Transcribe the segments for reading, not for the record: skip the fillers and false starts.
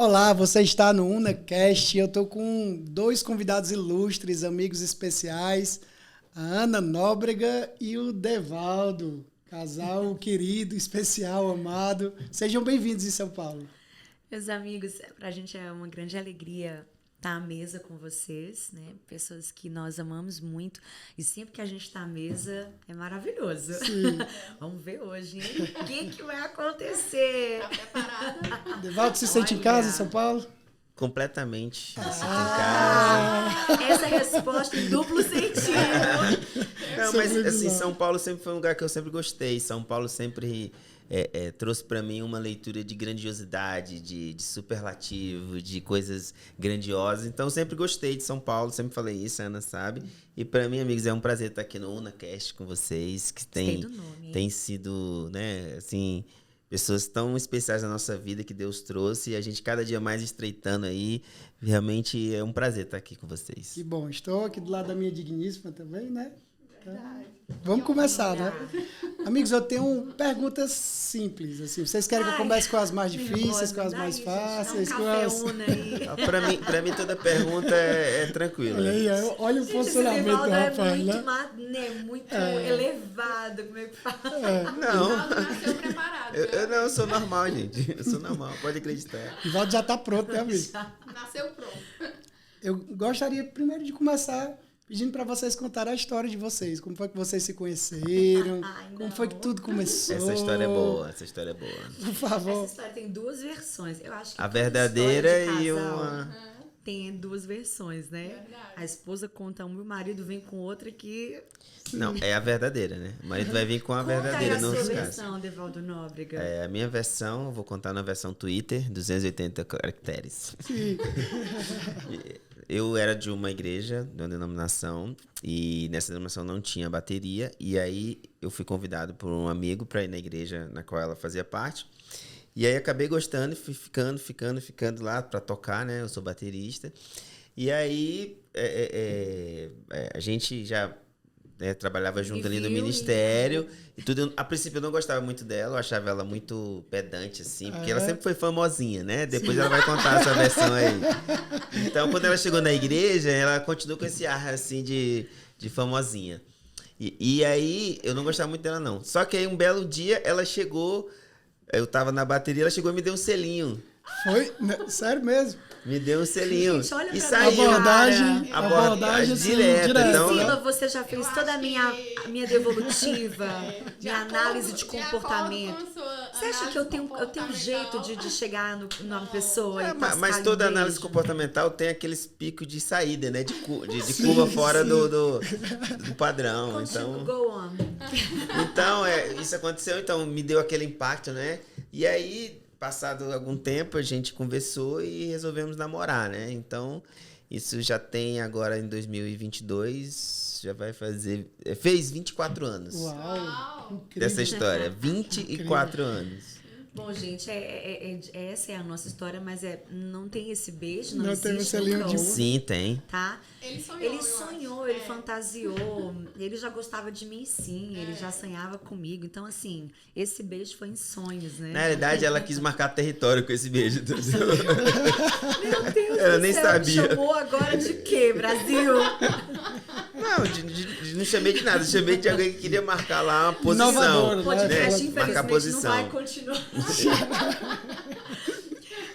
Olá, você está no UnaCast. Eu estou com dois convidados ilustres, amigos especiais, a Ana Nóbrega e o Devaldo, casal querido, especial, amado. Sejam bem-vindos em São Paulo. Meus amigos, para a gente é uma grande alegria estar à mesa com vocês, né? Pessoas que nós amamos muito. E sempre que a gente está à mesa, é maravilhoso. Sim. Vamos ver hoje, hein? O que vai acontecer? Tá preparada? Devaldo, se sente em casa em São Paulo? Completamente. Em casa. Essa resposta em duplo sentido. Não, mas assim, São Paulo sempre foi um lugar que eu sempre gostei. São Paulo sempre trouxe para mim uma leitura de grandiosidade, de superlativo, de coisas grandiosas. Então, eu sempre gostei de São Paulo, sempre falei isso, a Ana sabe. E para mim, amigos, é um prazer estar aqui no UnaCast com vocês, que tem sido, né, assim, pessoas tão especiais na nossa vida que Deus trouxe e a gente cada dia mais estreitando aí. Realmente é um prazer estar aqui com vocês. Que bom, estou aqui do lado da minha digníssima também, né? Vamos começar, né? Amigos, eu tenho perguntas simples, assim. Vocês querem que eu comece com as mais difíceis, com as mais fáceis? Para mim toda pergunta é tranquila. Olha aí, olha o funcionamento do rapaz, né? Muito elevado, como é que fala? Não, Nasceu preparado. eu sou normal, gente. Eu sou normal, pode acreditar. O Valdo já está pronto, né, amigo? Nasceu pronto. Eu gostaria primeiro de começar pedindo para vocês contarem a história de vocês. Como foi que vocês se conheceram? Como foi que tudo começou? Essa história é boa. Por favor. Essa história tem duas versões. Eu acho que a verdadeira e uma... Tem duas versões, né? A esposa conta uma e o marido vem com outra que... Não, é a verdadeira, né? O marido vai vir com a verdadeira. Conta aí a sua versão, Devaldo Nóbrega. A minha versão, eu vou contar na versão Twitter, 280 caracteres. Sim. Eu era de uma igreja, de uma denominação, e nessa denominação não tinha bateria, e aí eu fui convidado por um amigo para ir na igreja na qual ela fazia parte, e aí acabei gostando e fui ficando lá para tocar, né? Eu sou baterista, e aí a gente já trabalhava junto ali no ministério e tudo. A princípio eu não gostava muito dela, eu achava ela muito pedante, assim, porque ela sempre foi famosinha, né? Depois ela vai contar essa versão aí. Então, quando ela chegou na igreja, ela continuou com esse ar, assim, de famosinha. E aí, eu não gostava muito dela, não. Só que aí, um belo dia, ela chegou, eu tava na bateria, ela chegou e me deu um selinho. Foi? Sério mesmo? Me deu um selinho. Gente, olha e pra saiu. Abordagem assim, direta. Então, Priscila, você já fez toda a minha devolutiva, minha análise de comportamento. Você acha que eu tenho um jeito de chegar numa pessoa e mas toda análise comportamental tem aqueles picos de saída, né? De curva fora do padrão. Então, go on. Então, isso aconteceu, então me deu aquele impacto, né? E aí, passado algum tempo, a gente conversou e resolvemos namorar, né? Então, isso já tem agora em 2022, já vai fazer... Fez 24 anos. Uau! Dessa história. 24 anos. Bom, gente, essa é a nossa história, mas não tem esse beijo, não tem existe. esse linho de... Sim, tem. Tá? Ele sonhou, Ele fantasiou, ele já gostava de mim, sim, ele já sonhava comigo. Então, assim, esse beijo foi em sonhos, né? Na realidade, ela quis marcar território com esse beijo. Meu Deus ela do nem céu, sabia. Me chamou agora de quê, Brasil? Não, não chamei de nada. Chamei de alguém que queria marcar lá uma posição. Inovador, O podcast, né? Marcar infelizmente, posição. não vai continuar.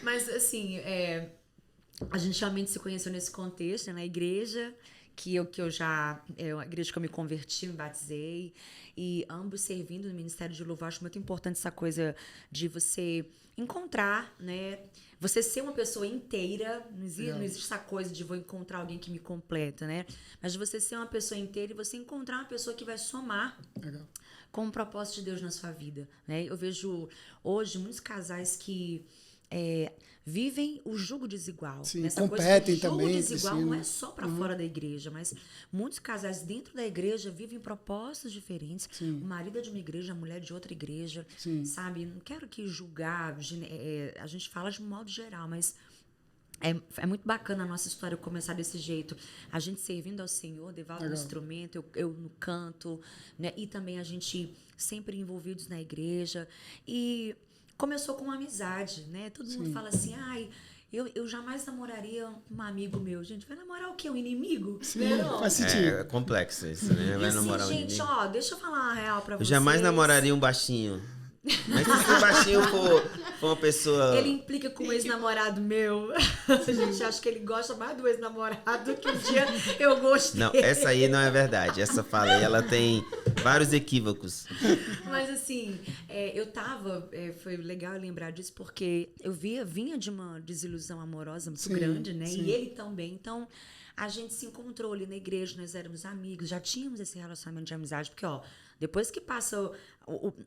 Mas, assim, a gente realmente se conheceu nesse contexto, na igreja, a igreja que eu me converti, me batizei, e ambos servindo no Ministério de Louvor. Acho muito importante essa coisa de você encontrar, né? Você ser uma pessoa inteira, não existe essa coisa de vou encontrar alguém que me completa, né? Mas você ser uma pessoa inteira e você encontrar uma pessoa que vai somar com o propósito de Deus na sua vida, né? Eu vejo hoje muitos casais que vivem o jugo desigual. Sim, essa competem coisa, o jugo também. desigual não é só para fora da igreja, mas muitos casais dentro da igreja vivem propósitos diferentes. Sim. O marido é de uma igreja, a mulher de outra igreja, sabe? Não quero que julgar, a gente fala de um modo geral, mas é muito bacana a nossa história começar desse jeito. A gente servindo ao Senhor, Devaldo no instrumento, eu no canto, né? E também a gente sempre envolvidos na igreja. E começou com uma amizade, né? Todo mundo fala assim, Eu jamais namoraria um amigo meu. Gente, vai namorar o quê? Um inimigo? Sim, Né, não? faz sentido. É complexo isso, né? E Vai assim, namorar um gente, inimigo. ó, deixa eu falar a real pra Eu vocês. jamais namoraria um baixinho. Mas se o baixinho for uma pessoa... Ele implica com um ex-namorado meu. A gente acha que ele gosta mais do ex-namorado que um dia eu gostei. Não, essa aí não é verdade. Essa fala aí, ela tem vários equívocos. Mas assim, foi legal lembrar disso, porque eu vinha de uma desilusão amorosa muito Sim, grande, né? sim. E ele também. Então, a gente se encontrou ali na igreja, nós éramos amigos, já tínhamos esse relacionamento de amizade, porque, ó, depois que passa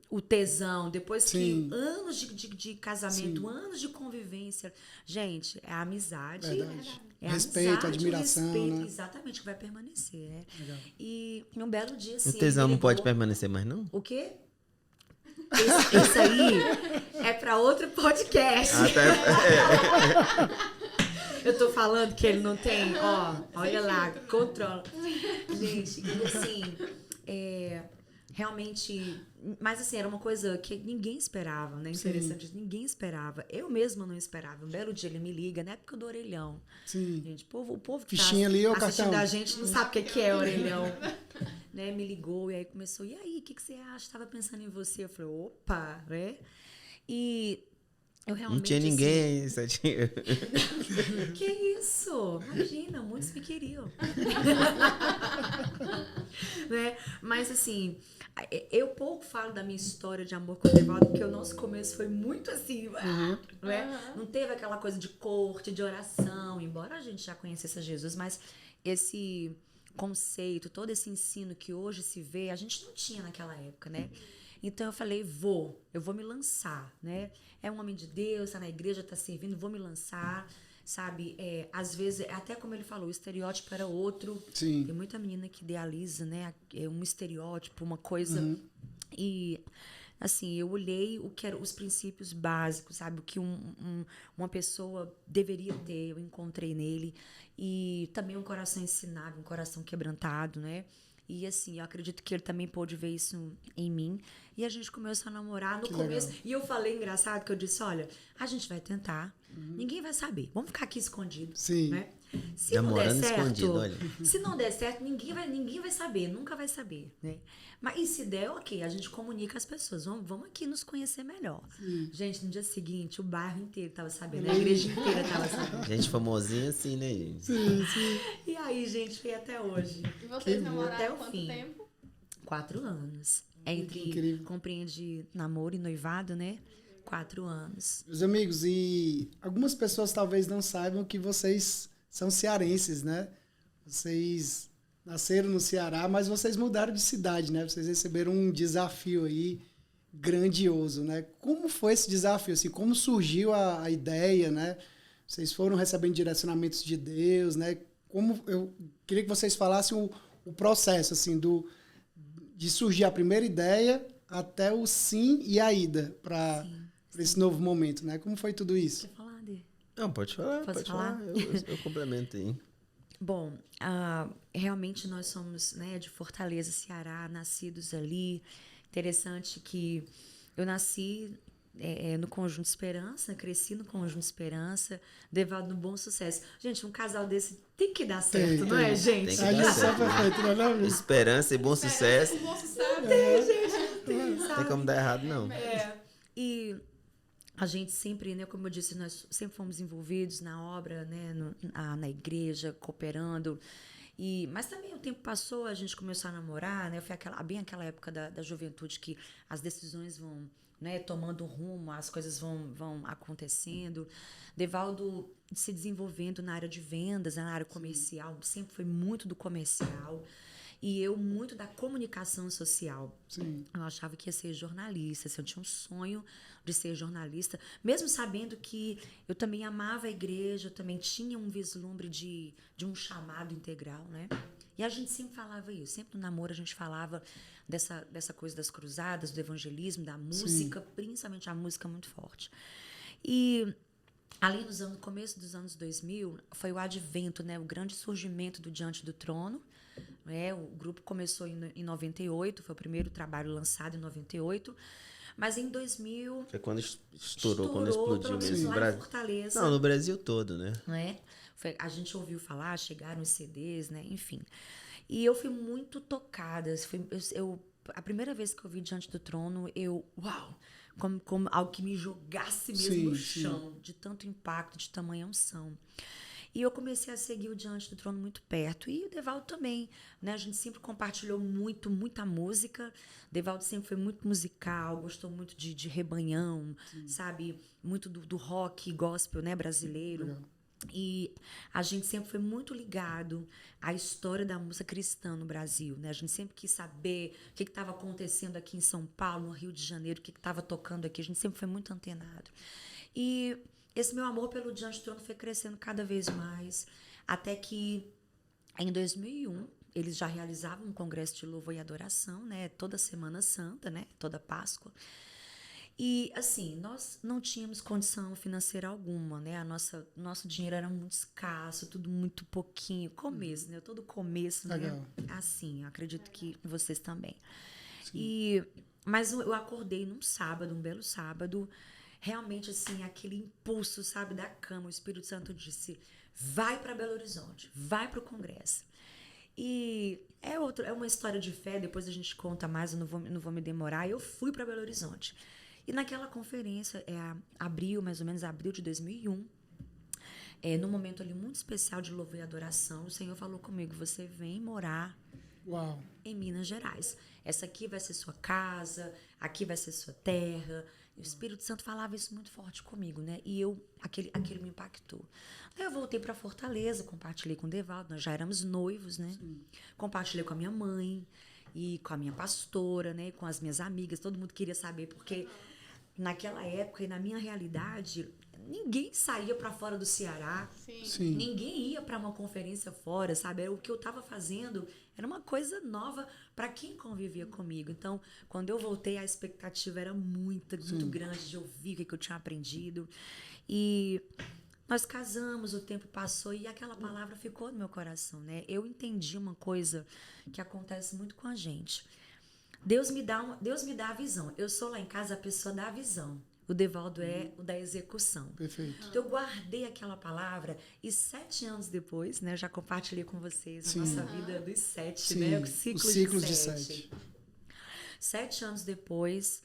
o tesão, depois Sim. que anos de casamento, Sim. anos de convivência, gente, é a amizade. Verdade. É Respeito, amizade, admiração, respeito, né? exatamente, que vai permanecer, né? Legal. E um belo dia, O assim, tesão ele não pode ligou. permanecer mais, não? O quê? Esse aí é pra outro podcast. Eu tô falando que ele não tem, ó, olha lá, controla. Gente, e assim, realmente, mas assim, era uma coisa que ninguém esperava, né? Interessante, ninguém esperava. Eu mesma não esperava. Um belo dia ele me liga, na época do orelhão. Sim. Gente, o povo que Fichinha ali ou assistindo cartão? a gente não sabe o que é orelhão. Né, me ligou e aí começou, e aí, o que você acha? Tava pensando em você. Eu falei, opa, né? E eu realmente, Não tinha ninguém, só tinha... assim, que isso? Imagina, muitos me queriam. Né? Mas assim, eu pouco falo da minha história de amor com o Devaldo, porque o nosso começo foi muito assim, né? Não teve aquela coisa de corte, de oração, embora a gente já conhecesse Jesus, mas esse conceito, todo esse ensino que hoje se vê, a gente não tinha naquela época, né? Então eu falei, eu vou me lançar, né? É um homem de Deus, tá na igreja, tá servindo, vou me lançar, sabe? Às vezes, até como ele falou, o estereótipo era outro. Sim. Tem muita menina que idealiza, né? Um estereótipo, uma coisa. E assim, eu olhei o que eram os princípios básicos, sabe? O que uma pessoa deveria ter, eu encontrei nele. E também um coração ensinável, um coração quebrantado, né? E assim, eu acredito que ele também pôde ver isso em mim. E a gente começou a namorar no começo. Legal. E eu falei, engraçado, que eu disse, olha, a gente vai tentar. Ninguém vai saber. Vamos ficar aqui escondido. Sim. Né? Se não der Namorando certo, escondido, olha. se não der certo, ninguém vai saber, nunca vai saber, né? Mas e se der, ok, a gente comunica as pessoas, vamos aqui nos conhecer melhor. Gente, no dia seguinte, o bairro inteiro tava sabendo, a igreja inteira tava sabendo. Gente famosinha assim, né, gente? Sim, sim. E aí, gente, foi até hoje. E vocês Até namoraram o quanto fim. tempo? 4 anos. incrível. Compreende namoro e noivado, né? 4 anos. Meus amigos, e algumas pessoas talvez não saibam que vocês são cearenses, né? Vocês nasceram no Ceará, mas vocês mudaram de cidade, né? Vocês receberam um desafio aí grandioso, né? Como foi esse desafio? Assim, como surgiu a ideia, né? Vocês foram recebendo direcionamentos de Deus, né? Como eu queria que vocês falassem o processo, assim, de surgir a primeira ideia até o sim e a ida para esse novo momento, né? Como foi tudo isso? Quer falar, Dê? Não, pode falar, Posso pode falar? falar. Eu complemento aí. Bom, realmente nós somos, né, de Fortaleza, Ceará, nascidos ali. Interessante que eu nasci no Conjunto Esperança, cresci no Conjunto Esperança, Devaldo no Bom Sucesso. Gente, um casal desse tem que dar certo, não é, gente? Tem que A dar lição certo, né? perfeita, não é, não, amigo? Esperança e bom sucesso. Um bom sucesso. Não tem como dar errado, não. E a gente sempre, né, como eu disse, nós sempre fomos envolvidos na obra, né, na igreja, cooperando. Mas também o tempo passou, a gente começou a namorar, né? Foi bem aquela época da juventude que as decisões vão, né, tomando rumo, as coisas vão acontecendo. Devaldo se desenvolvendo na área de vendas, na área comercial, sempre foi muito do comercial. E eu muito da comunicação social. Sim. Eu achava que ia ser jornalista, assim, eu tinha um sonho de ser jornalista, mesmo sabendo que eu também amava a igreja, eu também tinha um vislumbre de um chamado integral, né? E a gente sempre falava isso, sempre no namoro a gente falava dessa coisa das cruzadas, do evangelismo, da música, principalmente a música muito forte. E ali no começo dos anos 2000, foi o advento, né, o grande surgimento do Diante do Trono. O grupo começou em 98, foi o primeiro trabalho lançado em 98, Mas em 2000... Foi quando estourou, quando explodiu pelo menos mesmo. lá em Fortaleza. Não, no Brasil todo, né? Não é? A gente ouviu falar, chegaram os CDs, né? Enfim. E eu fui muito tocada. A primeira vez que eu vi Diante do Trono, uau! Como algo que me jogasse mesmo no chão, de tanto impacto, de tamanha unção. E eu comecei a seguir o Diante do Trono muito perto. E o Devaldo também, né? A gente sempre compartilhou muita música. O Devaldo sempre foi muito musical, gostou muito de rebanhão, sabe? Muito do rock gospel, né? Brasileiro. Legal. E a gente sempre foi muito ligado à história da música cristã no Brasil, né? A gente sempre quis saber o que estava acontecendo aqui em São Paulo, no Rio de Janeiro, o que estava tocando aqui. A gente sempre foi muito antenado. E esse meu amor pelo Diante do Trono foi crescendo cada vez mais, até que em 2001 eles já realizavam um congresso de louvor e adoração, né? Toda Semana Santa, né? Toda Páscoa. E, assim, nós não tínhamos condição financeira alguma, né? Nosso dinheiro era muito escasso, tudo muito pouquinho. Começo, né? Todo começo, Legal. né? Assim, eu acredito que vocês também. Mas eu acordei num sábado, um belo sábado, realmente, assim, aquele impulso, sabe, da cama. O Espírito Santo disse, vai para Belo Horizonte, vai para o congresso. E é uma história de fé, depois a gente conta mais, eu não vou me demorar. Eu fui para Belo Horizonte. E naquela conferência, mais ou menos abril de 2001, num momento ali muito especial de louvor e adoração, o Senhor falou comigo, você vem morar em Minas Gerais. Essa aqui vai ser sua casa, aqui vai ser sua terra. E o Espírito Santo falava isso muito forte comigo, né? E aquilo me impactou. Aí eu voltei para Fortaleza, compartilhei com o Devaldo, nós já éramos noivos, né? Sim. Compartilhei com a minha mãe e com a minha pastora, né? Com as minhas amigas, todo mundo queria saber, porque naquela época e na minha realidade, ninguém saía para fora do Ceará. Sim. Ninguém ia para uma conferência fora, sabe? O que eu estava fazendo era uma coisa nova para quem convivia comigo. Então, quando eu voltei, a expectativa era muito grande de ouvir o que eu tinha aprendido. E nós casamos, o tempo passou e aquela palavra ficou no meu coração, né? Eu entendi uma coisa que acontece muito com a gente. Deus me dá a visão. Eu sou lá em casa a pessoa da visão. O Devaldo é o da execução. Perfeito. Então, eu guardei aquela palavra e 7 anos depois, né, já compartilhei com vocês a nossa vida dos 7, né? O ciclo de 7. 7 anos depois,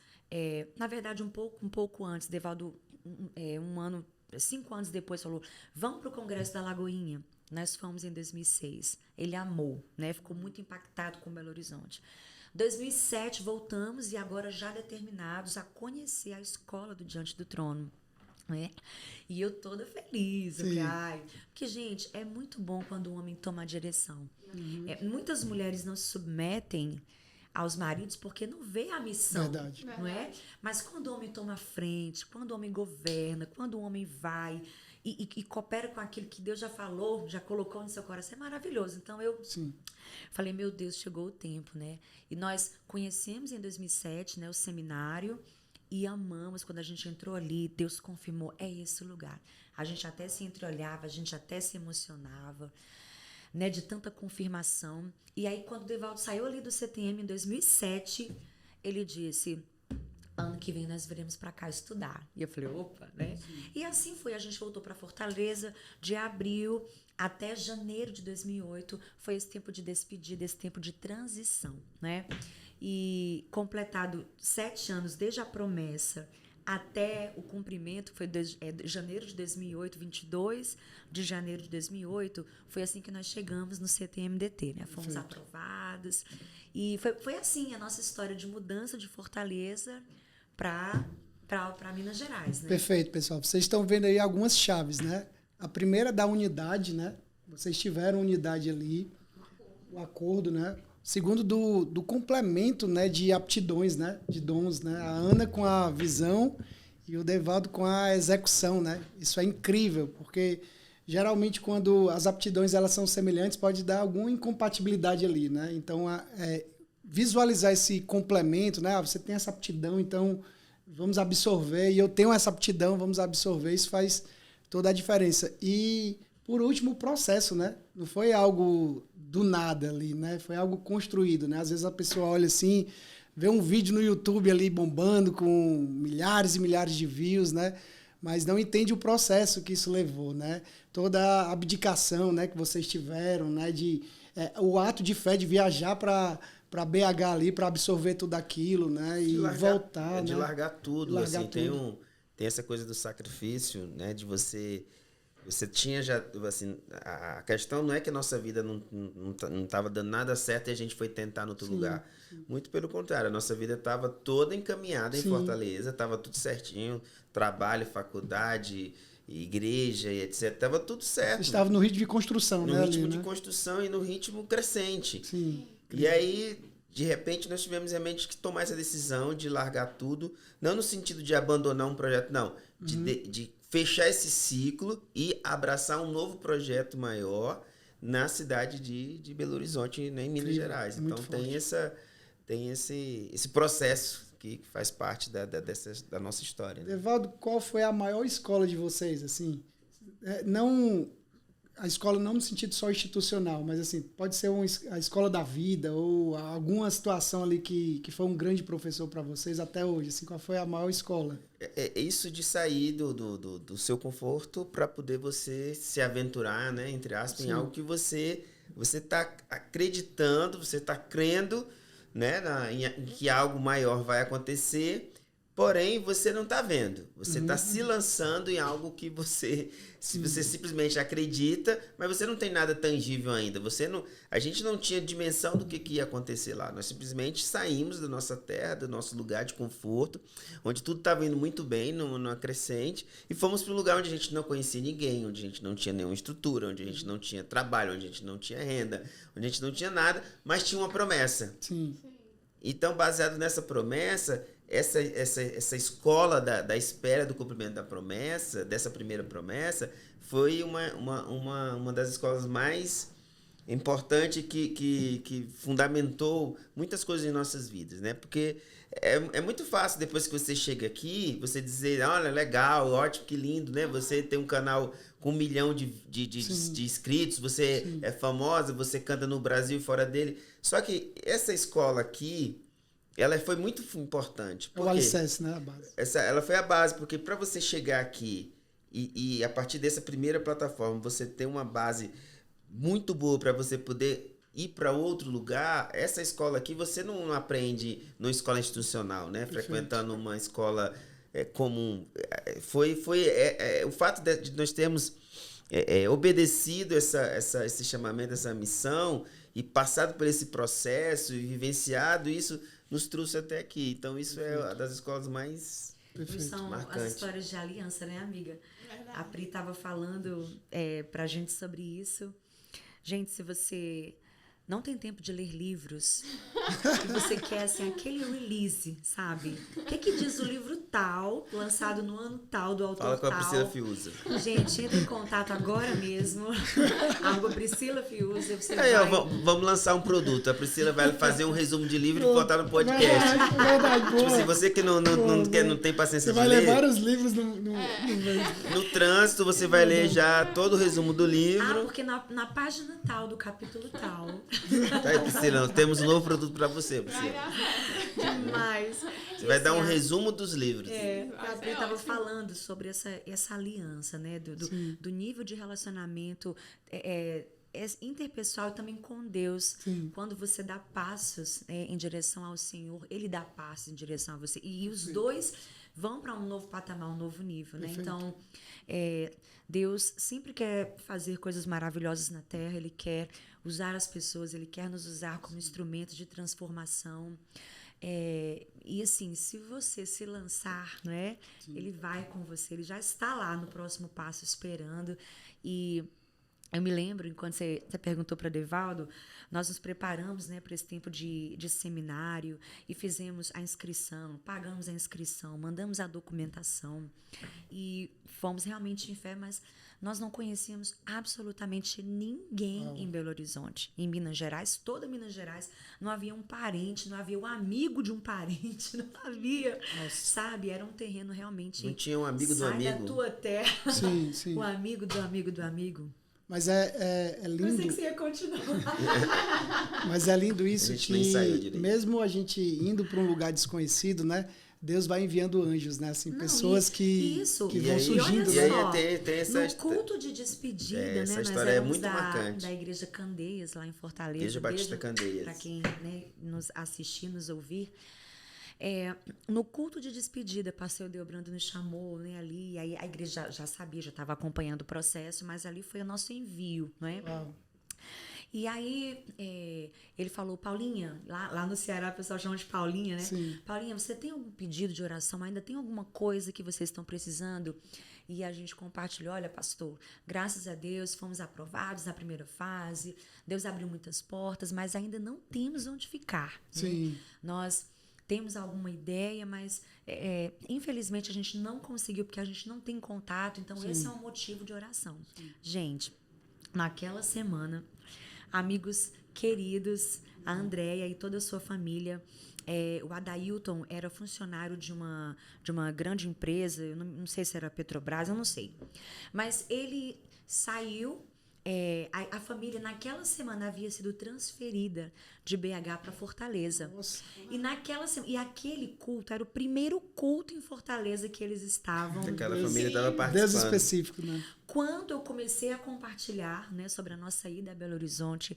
na verdade, um pouco antes, Devaldo, 5 anos depois, falou, vamos para o Congresso da Lagoinha. Nós fomos em 2006. Ele amou, né? Ficou muito impactado com Belo Horizonte. 2007 voltamos e agora já determinados a conhecer a escola do Diante do Trono, né? E eu toda feliz, porque, gente, é muito bom quando o homem toma a direção. Muitas mulheres não se submetem aos maridos porque não vê a missão, Verdade. Não é? Mas quando o homem toma a frente, quando o homem governa, quando o homem vai e coopera com aquilo que Deus já falou, já colocou no seu coração, é maravilhoso. Então eu falei, meu Deus, chegou o tempo, né? E nós conhecemos em 2007, né, o seminário e amamos. Quando a gente entrou ali, Deus confirmou, é esse o lugar. A gente até se entreolhava, a gente até se emocionava, né, de tanta confirmação. E aí, quando o Devaldo saiu ali do CTM em 2007, ele disse, ano que vem nós viremos para cá estudar. E eu falei, opa, né? E assim foi, a gente voltou para Fortaleza de abril até janeiro de 2008. Foi esse tempo de despedida, esse tempo de transição, né? E completado 7 anos desde a promessa até o cumprimento, foi janeiro de 2008, 22 de janeiro de 2008, foi assim que nós chegamos no CTMDT, né? Fomos aprovados. E foi assim a nossa história de mudança de Fortaleza para Minas Gerais, né? Perfeito, pessoal. Vocês estão vendo aí algumas chaves, né? A primeira da unidade, né? Vocês tiveram unidade ali, o acordo, né? Segundo, do complemento, né, de aptidões, né, de dons, né? A Ana com a visão e o Devaldo com a execução, né? Isso é incrível, porque geralmente quando as aptidões elas são semelhantes, pode dar alguma incompatibilidade ali, né? Então, visualizar esse complemento, né? Você tem essa aptidão, então vamos absorver, e eu tenho essa aptidão, vamos absorver, isso faz toda a diferença. E, por último, o processo, né? Não foi algo do nada ali, né? Foi algo construído, né? Às vezes a pessoa olha assim, vê um vídeo no YouTube ali bombando com milhares e milhares de views, né? Mas não entende o processo que isso levou, né? Toda a abdicação, né, que vocês tiveram, né, o ato de fé de viajar para BH ali para absorver tudo aquilo, né, e voltar, de né? largar tudo, Largar assim, tudo. Tem essa coisa do sacrifício, né, de você tinha já, assim, a questão não é que a nossa vida não estava dando nada certo e a gente foi tentar no outro lugar. Muito pelo contrário, a nossa vida estava toda encaminhada em Fortaleza, estava tudo certinho, trabalho, faculdade, igreja e etc. Estava tudo certo. Você estava no ritmo de construção, no né? ritmo ali, de né? construção e no ritmo crescente. Sim. E aí, de repente, nós tivemos realmente que tomar essa decisão de largar tudo, não no sentido de abandonar um projeto, não, de fechar esse ciclo e abraçar um novo projeto maior na cidade de Belo Horizonte, né, em Minas Gerais. Muito Então forte. tem esse processo que faz parte da nossa história. Né? Evaldo, qual foi a maior escola de vocês, assim? Não a escola não no sentido só institucional, mas assim, pode ser a escola da vida ou alguma situação ali que foi um grande professor para vocês até hoje, assim, qual foi a maior escola? É isso de sair do seu conforto para poder você se aventurar, né, entre aspas, em algo que você está acreditando, você está crendo, né, em que algo maior vai acontecer, porém você não está vendo. Você está se lançando em algo que você simplesmente acredita, mas você não tem nada tangível ainda. A gente não tinha dimensão do que ia acontecer lá. Nós simplesmente saímos da nossa terra, do nosso lugar de conforto, onde tudo estava indo muito bem, numa crescente, e fomos para um lugar onde a gente não conhecia ninguém, onde a gente não tinha nenhuma estrutura, onde a gente não tinha trabalho, onde a gente não tinha renda, onde a gente não tinha nada, mas tinha uma promessa. Sim. Então, baseado nessa promessa, essa escola da espera do cumprimento da promessa, dessa primeira promessa, foi uma das escolas mais importantes que fundamentou muitas coisas em nossas vidas, né? Porque é muito fácil, depois que você chega aqui, você dizer, olha, legal, ótimo, que lindo, né? Você tem um canal com 1 milhão de inscritos, você é famosa, você canta no Brasil e fora dele. Só que essa escola aqui, ela foi muito importante. É o alicerce, né? A base. Ela foi a base, porque para você chegar aqui e a partir dessa primeira plataforma, você ter uma base muito boa para você poder ir para outro lugar, essa escola aqui você não aprende numa escola institucional, né? Perfeito. Frequentando uma escola comum. O fato de nós termos obedecido esse chamamento, essa missão, e passado por esse processo e vivenciado isso, nos trouxe até aqui. Então, isso é uma das escolas mais São marcantes. as histórias de aliança, né, amiga? Verdade. A Pri estava falando pra gente sobre isso. Gente, se você não tem tempo de ler livros e você quer, assim, aquele release, sabe? O que diz o livro tal, lançado no ano tal, do autor Fala com a tal? Priscila Fiuza. Gente, entre em contato agora mesmo. Arroba Priscila Fiuza. Você Aí, vai... vamos lançar um produto. A Priscila vai fazer um resumo de livro e botar no podcast. Verdade, boa. Tipo assim, você que não tem paciência Você de vai ler, levar os livros no trânsito você vai ler já todo o resumo do livro. porque na página tal, do capítulo tal. Tá aí, Priscila, nós temos um novo produto para você, Vai Priscila. dar certo. Demais. Você vai dar um resumo dos livros. A Pri estava ótimo. falando sobre essa aliança, né? Do nível de relacionamento interpessoal e também com Deus. Sim. Quando você dá passos em direção ao Senhor, Ele dá passos em direção a você. E os dois vão para um novo patamar, um novo nível, né? Perfeito. Então, Deus sempre quer fazer coisas maravilhosas na Terra. Ele quer usar as pessoas, Ele quer nos usar como instrumento de transformação. E assim, se você se lançar, né, ele vai com você, ele já está lá no próximo passo esperando. E eu me lembro, enquanto você perguntou para Devaldo, nós nos preparamos, né, para esse tempo de seminário e fizemos a inscrição, pagamos a inscrição, mandamos a documentação e fomos realmente em fé, mas nós não conhecíamos absolutamente ninguém em Belo Horizonte. Em Minas Gerais, toda Minas Gerais, não havia um parente, não havia um amigo de um parente, não havia, sabe? Era um terreno realmente... Não tinha um amigo do sai amigo. da tua terra, Sim, sim. o amigo do amigo do amigo. Mas é Pensei lindo. que você ia continuar. Mas é lindo isso, A gente nem saiu que direito. mesmo a gente indo para um lugar desconhecido, né? Deus vai enviando anjos, né? Assim, Não, pessoas que isso. vão aí- surgindo. E aí só, tem essa no culto de despedida, essa né? Nós história é éramos muito marcante. da Igreja Candeias, lá em Fortaleza. Igreja Batista Beijo Candeias. para quem, né, nos assistir, nos ouvir. No culto de despedida, pastor Deobrando nos chamou, né, ali, aí a igreja já sabia, já estava acompanhando o processo, mas ali foi o nosso envio, né? Uau. E aí ele falou, Paulinha, lá no Ceará o pessoal chama de Paulinha, né? Sim. Paulinha, você tem algum pedido de oração? Ainda tem alguma coisa que vocês estão precisando? E a gente compartilhou, olha, pastor, graças a Deus fomos aprovados na primeira fase, Deus abriu muitas portas, mas ainda não temos onde ficar. Né? Sim. Nós temos alguma ideia, mas infelizmente a gente não conseguiu, porque a gente não tem contato, então esse é um motivo de oração. Gente, naquela semana, amigos queridos, a Andréia e toda a sua família, o Adailton era funcionário de uma grande empresa, eu não sei se era Petrobras, eu não sei. Mas ele saiu, a família naquela semana havia sido transferida de BH para Fortaleza. Nossa. E aquele culto era o primeiro culto em Fortaleza que eles estavam. Aquela Deus- família estava Deus participando. específico, né? Quando eu comecei a compartilhar, né, sobre a nossa ida a Belo Horizonte,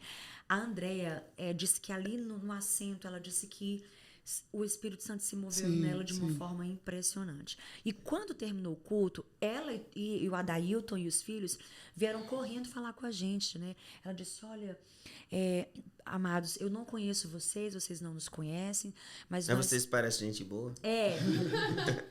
a Andréia disse que ali no assento, ela disse que o Espírito Santo se moveu Sim, nela de uma sim. forma impressionante. E quando terminou o culto, ela e o Adailton e os filhos vieram correndo falar com a gente, né? Ela disse, olha, amados, eu não conheço vocês não nos conhecem, mas Mas nós... vocês parecem gente boa.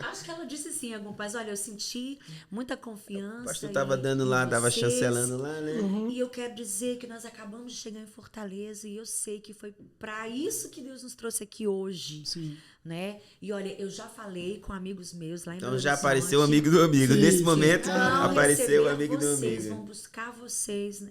Acho que ela disse assim, mas olha, eu senti muita confiança. O pastor estava dando em lá, estava vocês. chancelando lá, né? E eu quero dizer que nós acabamos de chegar em Fortaleza e eu sei que foi para isso que Deus nos trouxe aqui hoje, Sim. né? E olha, eu já falei com amigos meus lá em Então Belo já Horizonte. apareceu o amigo do amigo. Sim, Nesse sim. momento Vão apareceu o receber amigo do vocês, amigo. vão buscar vocês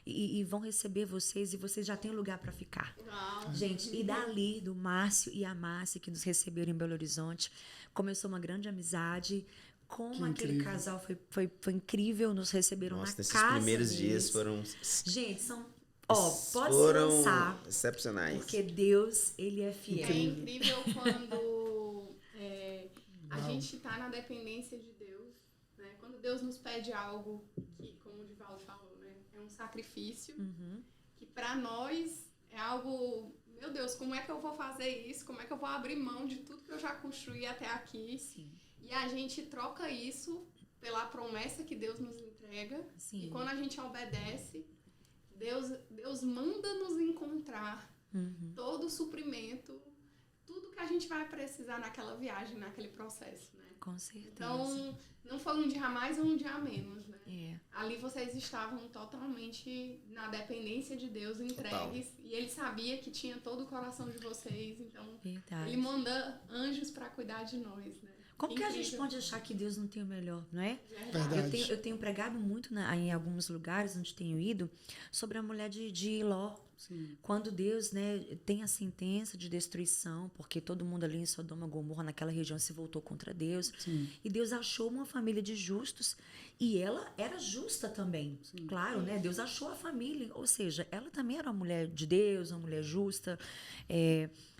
e vão receber vocês e vocês já têm lugar para ficar. Uau. Gente, e dali, do Márcio e a Márcia, que nos receberam em Belo Horizonte, começou uma grande amizade. Como Que aquele incrível. casal foi incrível, nos receberam Nossa, na nesses casa primeiros deles. dias foram Gente, pode se foram lançar, excepcionais. porque Deus, ele é fiel. É incrível quando a Uau. gente está na dependência de Deus, né? Quando Deus nos pede algo que, como o Divaldo falou, né? É um sacrifício, que para nós é algo, meu Deus, como é que eu vou fazer isso? Como é que eu vou abrir mão de tudo que eu já construí até aqui? Sim, E a gente troca isso pela promessa que Deus nos entrega. sim. E quando a gente obedece, Deus manda nos encontrar todo o suprimento, tudo que a gente vai precisar naquela viagem, naquele processo, né? Com certeza. Então, não foi um dia a mais ou um dia a menos, né? É. Ali vocês estavam totalmente na dependência de Deus, entregues. E Ele sabia que tinha todo o coração de vocês. Então, Verdade. Ele manda anjos para cuidar de nós, né? Como que a gente Incrível. pode achar que Deus não tem o melhor, não é? Verdade. Eu tenho pregado muito em alguns lugares onde tenho ido sobre a mulher de Ló. Sim. Quando Deus, né, tem a sentença de destruição, porque todo mundo ali em Sodoma e Gomorra, naquela região, se voltou contra Deus. Sim. E Deus achou uma família de justos e ela era justa também. Claro, né? Deus achou a família, ou seja, ela também era uma mulher de Deus, uma mulher justa.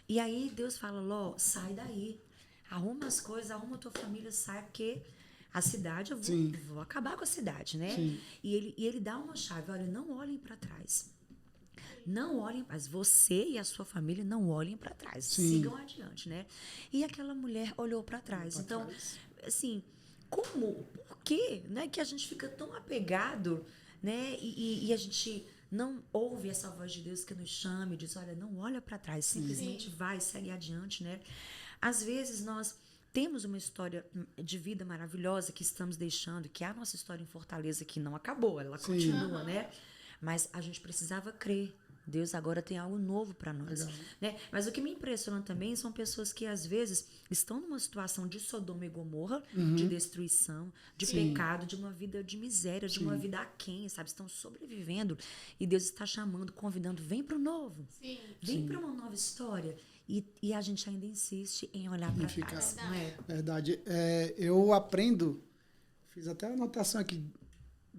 E aí Deus fala, Ló, sai daí. Arruma as coisas, arruma a tua família, sai, porque a cidade, eu Sim. vou acabar com a cidade, né? Sim. E ele dá uma chave, olha, não olhem para trás. Não olhem, mas você e a sua família não olhem para trás. Sim. Sigam adiante, né? E aquela mulher olhou para trás. Pra Então, trás. assim, como? Por quê? Né? Que a gente fica tão apegado, né? E a gente não ouve essa voz de Deus que nos chama e diz, olha, não olha para trás, simplesmente vai, segue adiante, né? Às vezes nós temos uma história de vida maravilhosa que estamos deixando, que é a nossa história em Fortaleza, que não acabou, ela Sim. continua, né? Mas a gente precisava crer. Deus agora tem algo novo para nós, Legal. né? Mas o que me impressiona também são pessoas que às vezes estão numa situação de Sodoma e Gomorra, de destruição, de Sim. pecado, de uma vida de miséria, de uma vida aquém, sabe? Estão sobrevivendo e Deus está chamando, convidando, vem para o novo, Sim. vem para uma nova história. E a gente ainda insiste em olhar para ficar. trás, não é? Verdade. Eu aprendo, fiz até a anotação aqui,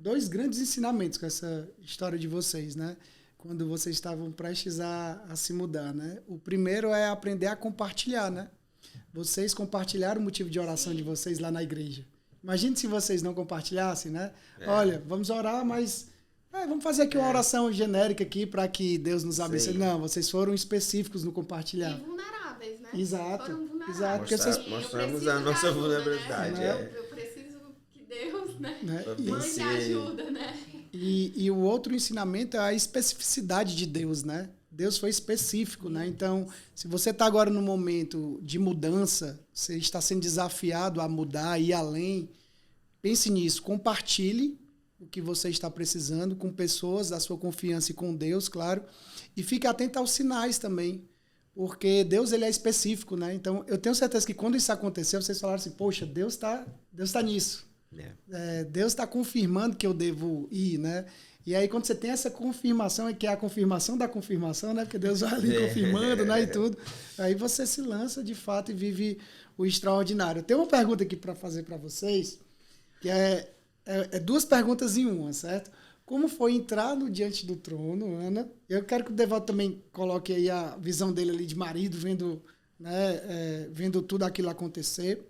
dois grandes ensinamentos com essa história de vocês, né? Quando vocês estavam prestes a se mudar, né? O primeiro é aprender a compartilhar, né? Vocês compartilharam o motivo de oração de vocês lá na igreja. Imagine se vocês não compartilhassem, né? Olha, vamos orar, mas vamos fazer aqui uma oração genérica aqui para que Deus nos abençoe. Não, vocês foram específicos no compartilhar. E vulneráveis, né? Exato. Foram vulneráveis. Exato. Porque vocês... Mostramos a nossa vulnerabilidade. Né? Eu preciso que Deus, né? E, mande ajuda, né? E o outro ensinamento é a especificidade de Deus, né? Deus foi específico, né? Então, se você está agora no momento de mudança, você está sendo desafiado a mudar, ir além, pense nisso, compartilhe o que você está precisando com pessoas da sua confiança e com Deus, claro, e fique atento aos sinais também, porque Deus ele é específico, né? Então, eu tenho certeza que quando isso aconteceu, vocês falaram assim, poxa, Deus tá nisso. Deus está confirmando que eu devo ir, né? E aí, quando você tem essa confirmação, que é a confirmação da confirmação, né? Porque Deus vai ali confirmando, né? E tudo. Aí você se lança, de fato, e vive o extraordinário. Eu tenho uma pergunta aqui para fazer para vocês, que é duas perguntas em uma, certo? Como foi entrar no Diante do Trono, Ana? Eu quero que o Devaldo também coloque aí a visão dele ali de marido, vendo, né, vendo tudo aquilo acontecer.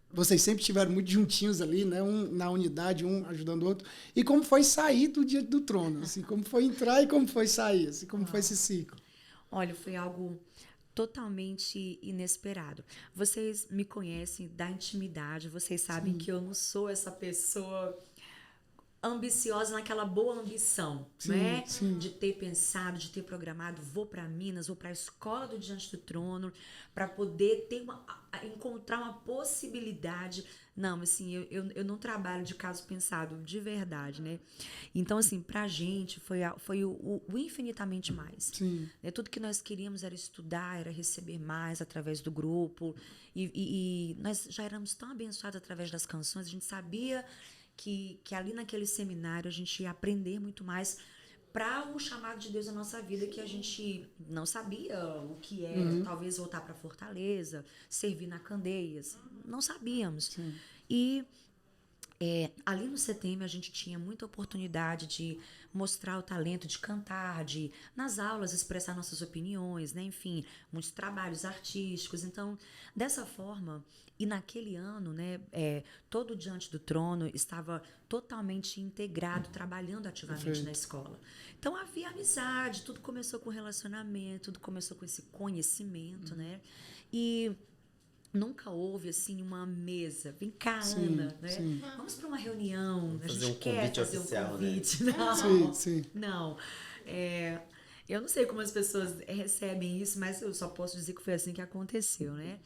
Vocês sempre estiveram muito juntinhos ali, né? Um na unidade, um ajudando o outro. E como foi sair do Diante do Trono? Assim, como foi entrar e como foi sair? Assim, como foi esse ciclo? Olha, foi algo totalmente inesperado. Vocês me conhecem da intimidade, vocês sabem que eu não sou essa pessoa ambiciosa naquela boa ambição, né? Sim. De ter pensado, de ter programado, vou para Minas, vou para a escola do Diante do Trono, para poder encontrar uma possibilidade. Não, assim, eu não trabalho de caso pensado, de verdade, né? Então, assim, pra gente foi o infinitamente mais. Sim. Né? Tudo que nós queríamos era estudar, era receber mais através do grupo, e nós já éramos tão abençoados através das canções, a gente sabia que ali naquele seminário a gente ia aprender muito mais para o chamado de Deus na nossa vida, que a gente não sabia o que era, talvez voltar para Fortaleza, servir na Candeias, não sabíamos. Sim. E ali no CTM a gente tinha muita oportunidade de mostrar o talento, de cantar, de nas aulas expressar nossas opiniões, né? Enfim, muitos trabalhos artísticos. Então, dessa forma, e naquele ano, né, todo o Diante do Trono estava totalmente integrado, trabalhando ativamente na escola. Então, havia amizade, tudo começou com relacionamento, tudo começou com esse conhecimento, né? E nunca houve, assim, uma mesa. Vem cá, Ana, né? Sim. Vamos para uma reunião. A gente convite quer fazer oficial, um convite. Né? Não, Sim. não. Eu não sei como as pessoas recebem isso, mas eu só posso dizer que foi assim que aconteceu, né?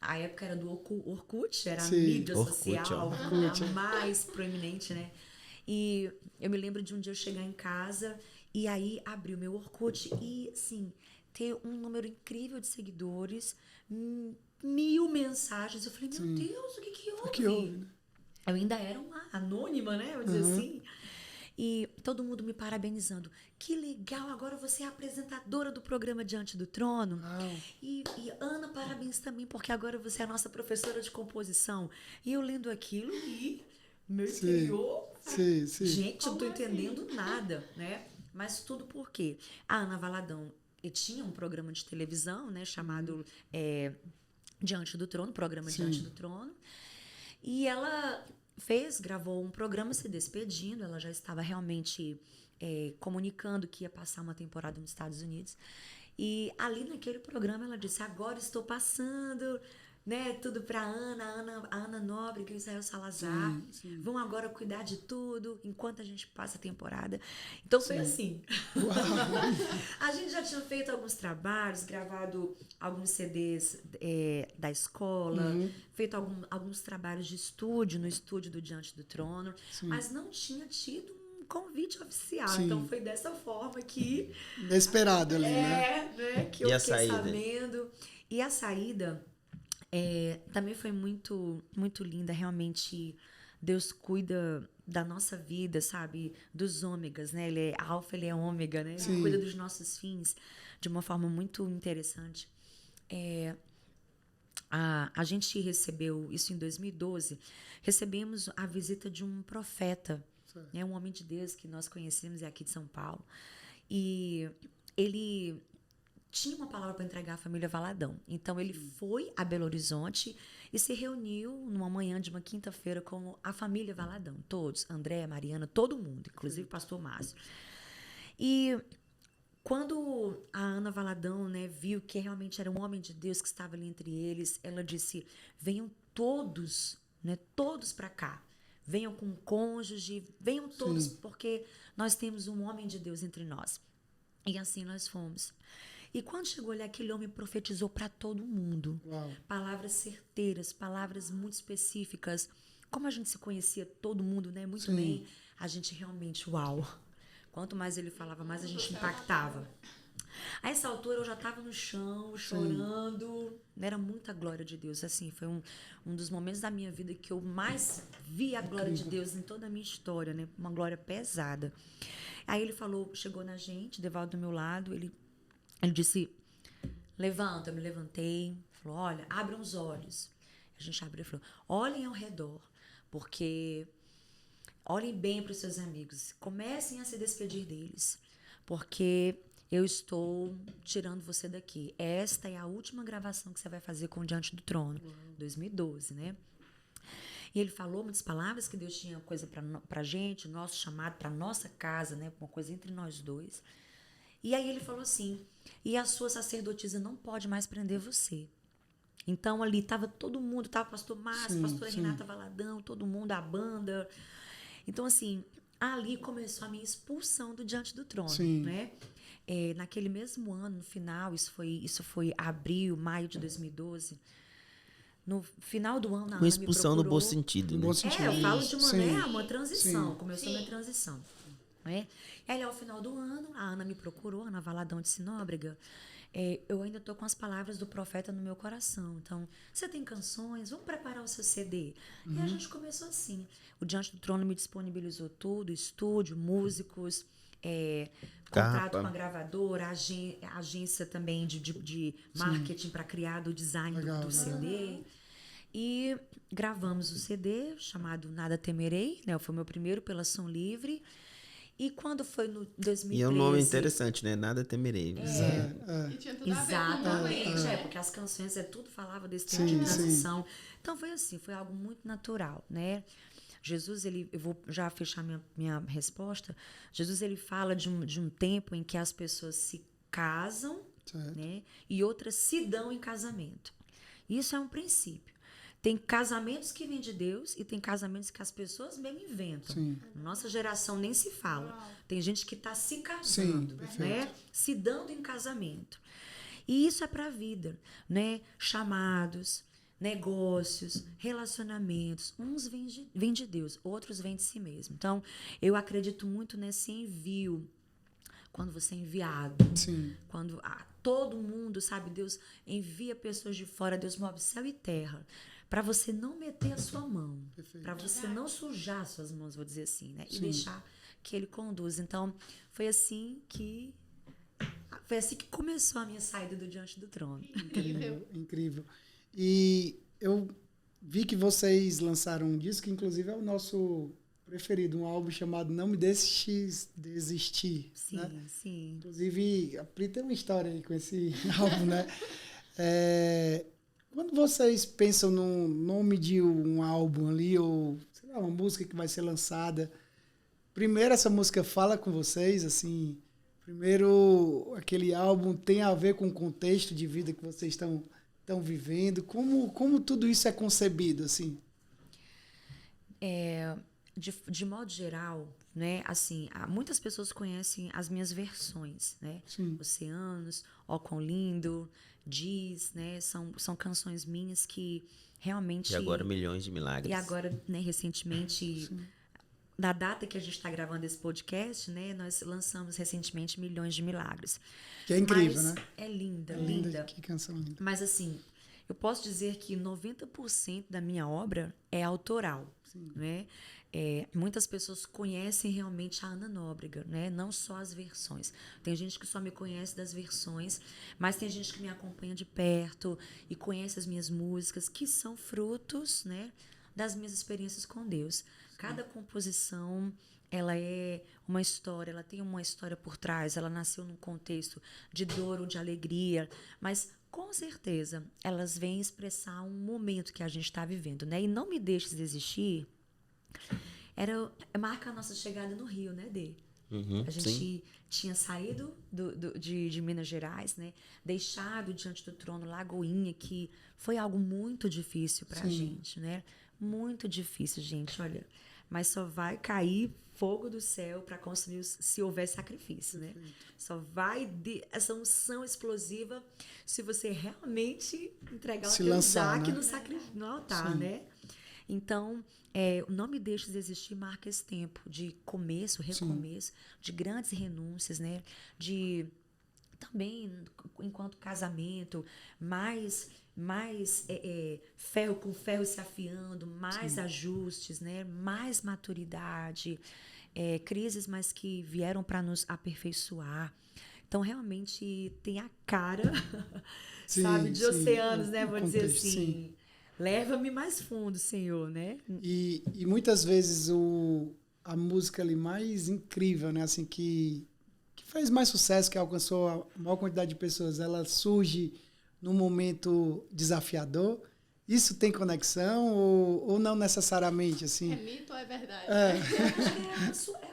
A época era do Orkut, era a mídia social, a mais proeminente, né? E eu me lembro de um dia eu chegar em casa e aí abrir o meu Orkut e, assim, ter um número incrível de seguidores, 1000 mensagens. Eu falei, meu Deus, o que houve? O que houve, né? Eu ainda era uma anônima, né? Eu dizia assim. E todo mundo me parabenizando. Que legal, agora você é apresentadora do programa Diante do Trono. E Ana, parabéns também, porque agora você é a nossa professora de composição. E eu lendo aquilo e meu interior... Sim. Gente, eu não tô entendendo nada, né? Mas tudo por quê? A Ana Valadão tinha um programa de televisão, né? Chamado Diante do Trono, programa Diante do Trono. E ela gravou um programa se despedindo, ela já estava realmente comunicando que ia passar uma temporada nos Estados Unidos. E ali naquele programa ela disse, agora estou passando, né, tudo para a Ana Nóbrega e o Israel Salazar. Sim. Vão agora cuidar de tudo enquanto a gente passa a temporada. Então foi assim. A gente já tinha feito alguns trabalhos, gravado alguns CDs da escola, feito alguns trabalhos de estúdio, no estúdio do Diante do Trono, mas não tinha tido um convite oficial. Então foi dessa forma que... Inesperado ali, né? Que eu fiquei sabendo. E a saída... também foi muito, muito linda. Realmente, Deus cuida da nossa vida, sabe? Dos ômegas, né? Ele é alfa, ele é ômega, né? Ele cuida dos nossos fins de uma forma muito interessante. A gente recebeu isso em 2012. Recebemos a visita de um profeta né? Um homem de Deus que nós conhecemos, é aqui de São Paulo. E ele tinha uma palavra para entregar à família Valadão. Então, ele foi a Belo Horizonte e se reuniu numa manhã de uma quinta-feira com a família Valadão. Todos, André, Mariana, todo mundo, inclusive o pastor Márcio. E quando a Ana Valadão, né, viu que realmente era um homem de Deus que estava ali entre eles, ela disse, venham todos, né, todos para cá. Venham com cônjuge, venham todos, porque nós temos um homem de Deus entre nós. E assim nós fomos. E quando chegou ali, aquele homem profetizou para todo mundo. Uau. Palavras certeiras, palavras muito específicas. Como a gente se conhecia todo mundo, né, muito bem, a gente realmente, uau. Quanto mais ele falava, mais a gente impactava. A essa altura eu já estava no chão, chorando. Era muita glória de Deus. Assim, foi um dos momentos da minha vida que eu mais vi a glória de Deus em toda a minha história, né? Uma glória pesada. Aí ele falou, chegou na gente, Devaldo do meu lado, ele disse, levanta, eu me levantei, falou, olha, abram os olhos. A gente abriu e falou, olhem ao redor, porque olhem bem para os seus amigos, comecem a se despedir deles, porque eu estou tirando você daqui. Esta é a última gravação que você vai fazer com Diante do Trono, 2012, né? E ele falou muitas palavras que Deus tinha coisa para gente, nosso chamado para nossa casa, né? Uma coisa entre nós dois. E aí ele falou assim, e a sua sacerdotisa não pode mais prender você. Então ali estava todo mundo, estava o pastor Márcio, pastora Renata Valadão, todo mundo, a banda. Então assim, ali começou a minha expulsão do Diante do Trono, né? Naquele mesmo ano, no final, isso foi abril, maio de 2012. No final do ano, a Ana Uma expulsão me no bom sentido, né? Eu falo de uma transição. Começou minha transição. Né? E aí, ao final do ano, a Ana me procurou, Ana Valadão de Sinóbrega. Eu ainda estou com as palavras do profeta no meu coração. Então, você tem canções? Vamos preparar o seu CD. E a gente começou assim. O Diante do Trono me disponibilizou tudo, estúdio, músicos, contrato com a gravadora, agência também de marketing para criar o design do CD. E gravamos o CD chamado Nada Temerei, né? Foi o meu primeiro pela Som Livre. E quando foi no 2013... E é um nome interessante, né? Nada Temerei. E tinha tudo a ver com o momento. Exatamente, porque as canções, tudo falava desse tempo de transição. Então foi assim, foi algo muito natural, né? Jesus, eu vou já fechar minha resposta. Jesus, ele fala de um tempo em que as pessoas se casam, né? E outras se dão em casamento. Isso é um princípio. Tem casamentos que vêm de Deus e tem casamentos que as pessoas mesmo inventam. Nossa geração nem se fala. Tem gente que está se casando, né? Se dando em casamento. E isso é para a vida, né? Chamados, negócios, relacionamentos. Uns vêm de Deus, outros vêm de si mesmo. Então, eu acredito muito nesse envio. Quando você é enviado. Quando todo mundo, sabe, Deus envia pessoas de fora, Deus move céu e terra. Para você não meter a sua mão. Para você não sujar as suas mãos, vou dizer assim, né? E deixar que ele conduza. Então, foi assim que começou a minha saída do Diante do Trono. Incrível. E eu vi que vocês lançaram um disco, que inclusive é o nosso preferido, um álbum chamado Não Me Deixes Desistir. Sim, né? sim. Inclusive, a Pri tem uma história aí com esse álbum, né? Quando vocês pensam no nome de um álbum ali, ou sei lá, uma música que vai ser lançada, primeiro essa música fala com vocês, assim, primeiro aquele álbum tem a ver com o contexto de vida que vocês estão vivendo, como tudo isso é concebido, assim? De modo geral, né, assim, muitas pessoas conhecem as minhas versões, né? Oceanos, Ó Quão Lindo, Diz, né? São canções minhas que realmente... E agora Milhões de Milagres. E agora, né, recentemente, na data que a gente está gravando esse podcast, né, nós lançamos recentemente Milhões de Milagres. Que é incrível, né? É linda. Que canção linda. Mas, assim, eu posso dizer que 90% da minha obra é autoral, né? Muitas pessoas conhecem realmente a Ana Nóbrega, né? Não só as versões. Tem gente que só me conhece das versões, mas tem gente que me acompanha de perto e conhece as minhas músicas, que são frutos, né, das minhas experiências com Deus. Cada composição ela é uma história, ela tem uma história por trás, ela nasceu num contexto de dor ou de alegria, mas com certeza elas vêm expressar um momento que a gente está vivendo, né? E Não Me Deixes Desistir marca a nossa chegada no Rio, né, Dê? A gente Sim. tinha saído de Minas Gerais, né? Deixado diante do trono Lagoinha, que foi algo muito difícil pra gente, né? Muito difícil, gente, olha. Mas só vai cair fogo do céu para consumir se houver sacrifício, né? Só vai essa unção explosiva se você realmente entregar o Se teu lançar, Isaac né? no altar, né? Então, o Não Me Deixes Desistir marca esse tempo de começo, recomeço, de grandes renúncias, né? De também, enquanto casamento, mais ferro com ferro se afiando, mais ajustes, né? Mais maturidade, crises, mas que vieram para nos aperfeiçoar. Então, realmente, tem a cara, sabe, de oceanos, né? Vou dizer contexto, assim, leva-me mais fundo, Senhor, né? E muitas vezes a música ali mais incrível, né? Assim, que fez mais sucesso, que alcançou a maior quantidade de pessoas, ela surge num momento desafiador. Isso tem conexão ou não necessariamente, assim? É mito ou é verdade?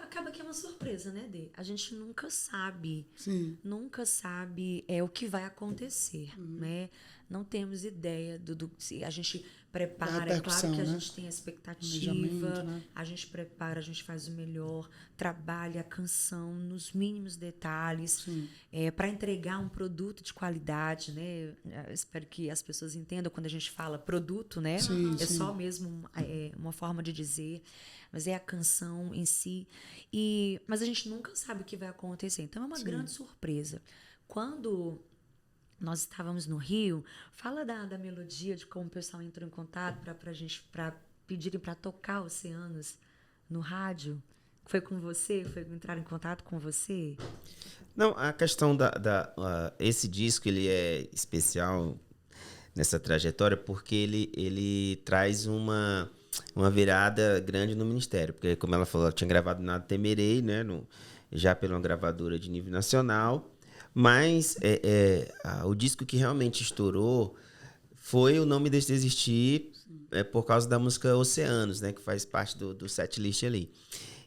Acaba que é uma surpresa, né, Dê? A gente nunca sabe. Sim. Nunca sabe o que vai acontecer, né? Não temos ideia se a gente prepara. É claro que a gente tem a expectativa, né? a gente prepara, a gente faz o melhor, trabalha a canção nos mínimos detalhes para entregar um produto de qualidade, né? Eu espero que as pessoas entendam quando a gente fala produto, né? Só mesmo uma forma de dizer, mas é a canção em si. Mas a gente nunca sabe o que vai acontecer. Então é uma grande surpresa. Quando nós estávamos no Rio, fala da melodia, de como o pessoal entrou em contato para pedirem para tocar Oceanos no rádio. Foi com você? Foi entrar em contato com você? Não, a questão esse disco, ele é especial nessa trajetória porque ele traz uma virada grande no ministério. Porque, como ela falou, ela tinha gravado Nada Temerei, né? Já pela uma gravadora de nível nacional. Mas o disco que realmente estourou foi o Não Me Deixe Desistir, por causa da música Oceanos, né? Que faz parte do setlist ali.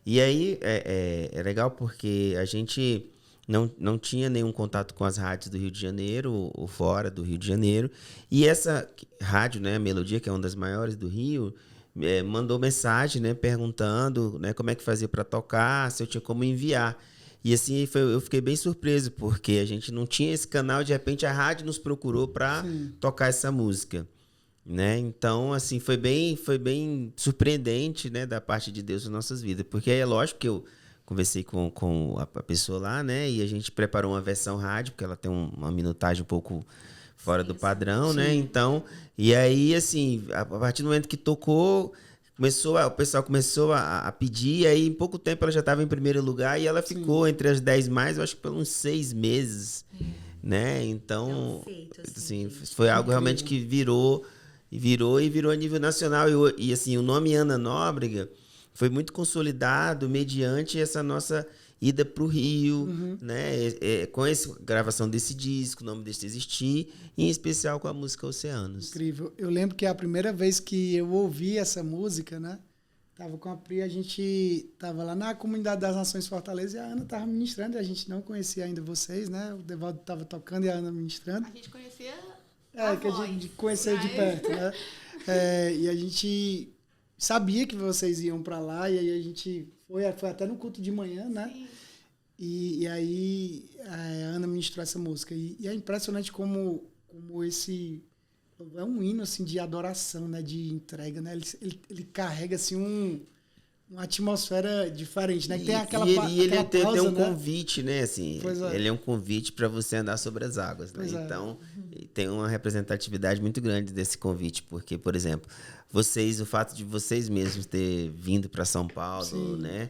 E aí é legal porque a gente não tinha nenhum contato com as rádios do Rio de Janeiro ou fora do Rio de Janeiro. E essa rádio, né, a Melodia, que é uma das maiores do Rio, mandou mensagem, né, perguntando, né, como é que fazia para tocar, se eu tinha como enviar. E assim, eu fiquei bem surpreso, porque a gente não tinha esse canal, de repente a rádio nos procurou para tocar essa música, né? Então, assim, foi bem surpreendente, né, da parte de Deus nas nossas vidas, porque é lógico que eu conversei com a pessoa lá, né, e a gente preparou uma versão rádio, porque ela tem uma minutagem um pouco fora do padrão, né? Então, e aí, assim, a partir do momento que tocou, o pessoal começou a pedir, e aí em pouco tempo ela já estava em primeiro lugar e ela ficou entre as 10 mais, eu acho que por uns 6 meses, né? Então, assim, foi algo realmente que virou a nível nacional. E assim, o nome Ana Nóbrega foi muito consolidado mediante essa nossa ida para o Rio, né? Com a gravação desse disco, o Nome Deixe Existir, e em especial com a música Oceanos. Incrível. Eu lembro que a primeira vez que eu ouvi essa música, né? Tava com a Pri, a gente tava lá na Comunidade das Nações Fortaleza e a Ana tava ministrando, e a gente não conhecia ainda vocês, né? O Devaldo tava tocando e a Ana ministrando. A gente conhecia que a gente conheceu de perto, né? E a gente sabia que vocês iam para lá, e aí a gente foi até no culto de manhã, né? Sim. E aí a Ana ministrou essa música. E é impressionante como esse é um hino assim, de adoração, né? De entrega, né? Ele carrega assim, uma atmosfera diferente, né? Que tem aquela ele tem um né? convite, né? Assim, ele é um convite para você andar sobre as águas, né? Então, tem uma representatividade muito grande desse convite, porque, por exemplo, o fato de vocês mesmos ter vindo para São Paulo, né?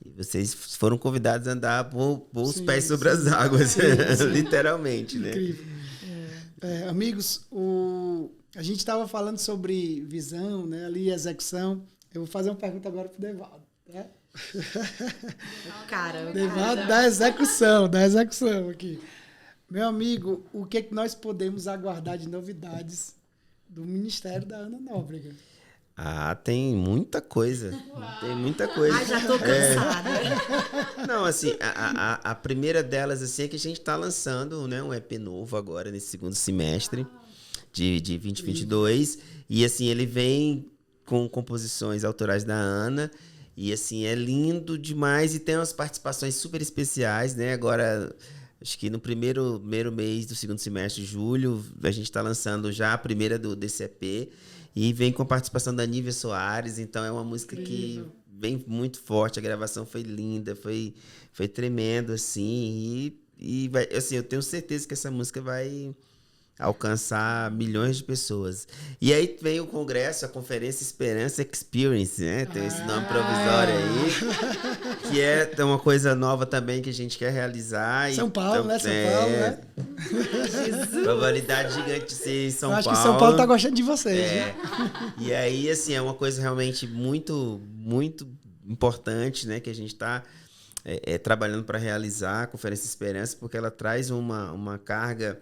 E vocês foram convidados a andar por os pés sobre as águas, literalmente, né? Incrível. Amigos, a gente estava falando sobre visão, né? Ali execução. Eu vou fazer uma pergunta agora para o Devaldo, tá? Cara, Devaldo da execução aqui. Meu amigo, o que é que nós podemos aguardar de novidades do Ministério da Ana Nóbrega? Ah, tem muita coisa. Tem muita coisa. Ai, já tô cansada. Não, assim, a primeira delas, assim, é que a gente tá lançando, né, um EP novo agora, nesse segundo semestre de 2022. E, assim, ele vem com composições autorais da Ana. E, assim, é lindo demais. E tem umas participações super especiais, né? Agora, acho que no primeiro mês do segundo semestre, julho, a gente tá lançando já a primeira desse EP. E vem com a participação da Nívia Soares. Então, é uma música que vem muito forte. A gravação foi linda, foi tremendo, assim. E vai, assim, eu tenho certeza que essa música vai alcançar milhões de pessoas. E aí vem o congresso, a Conferência Esperança Experience, né? Tem esse nome provisório aí, que é uma coisa nova também que a gente quer realizar. São Paulo, né? São Paulo, né? Probabilidade gigante de ser em São Paulo. Eu acho que São Paulo tá gostando de vocês, né? E aí, assim, é uma coisa realmente muito, muito importante, né? Que a gente está trabalhando para realizar a Conferência Esperança, porque ela traz uma carga,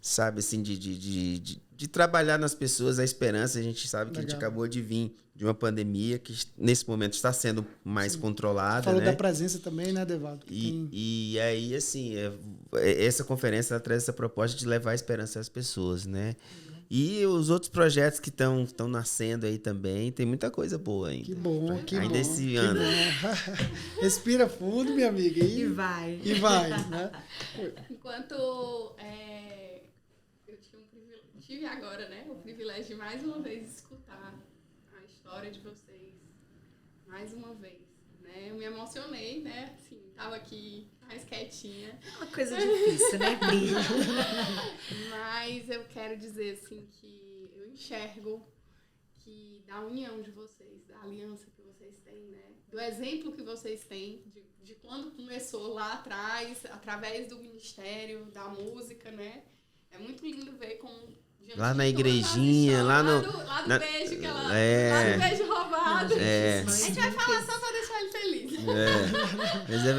sabe, assim, de trabalhar nas pessoas a esperança. A gente sabe que a gente acabou de vir de uma pandemia que nesse momento está sendo mais controlada. Falou, né? Da presença também, né, Devaldo? E aí, assim, essa conferência ela traz essa proposta de levar a esperança às pessoas, né? E os outros projetos que estão nascendo aí também, tem muita coisa boa ainda. Que bom, que ainda bom. esse ano. Respira fundo, minha amiga. E vai. E vai, né? Enquanto eu tive agora, né, o privilégio de mais uma vez escutar a história de vocês, mais uma vez, né? Eu me emocionei, né? Assim, tava aqui mais quietinha. É uma coisa difícil, né, Pri? Mas eu quero dizer, assim, que eu enxergo que da união de vocês, da aliança que vocês têm, né? Do exemplo que vocês têm, de quando começou lá atrás, através do ministério, da música, né? É muito lindo ver como... Lá na igrejinha, lá no beijo, lá no beijo roubado. A gente vai falar só pra deixar ele feliz. Mas é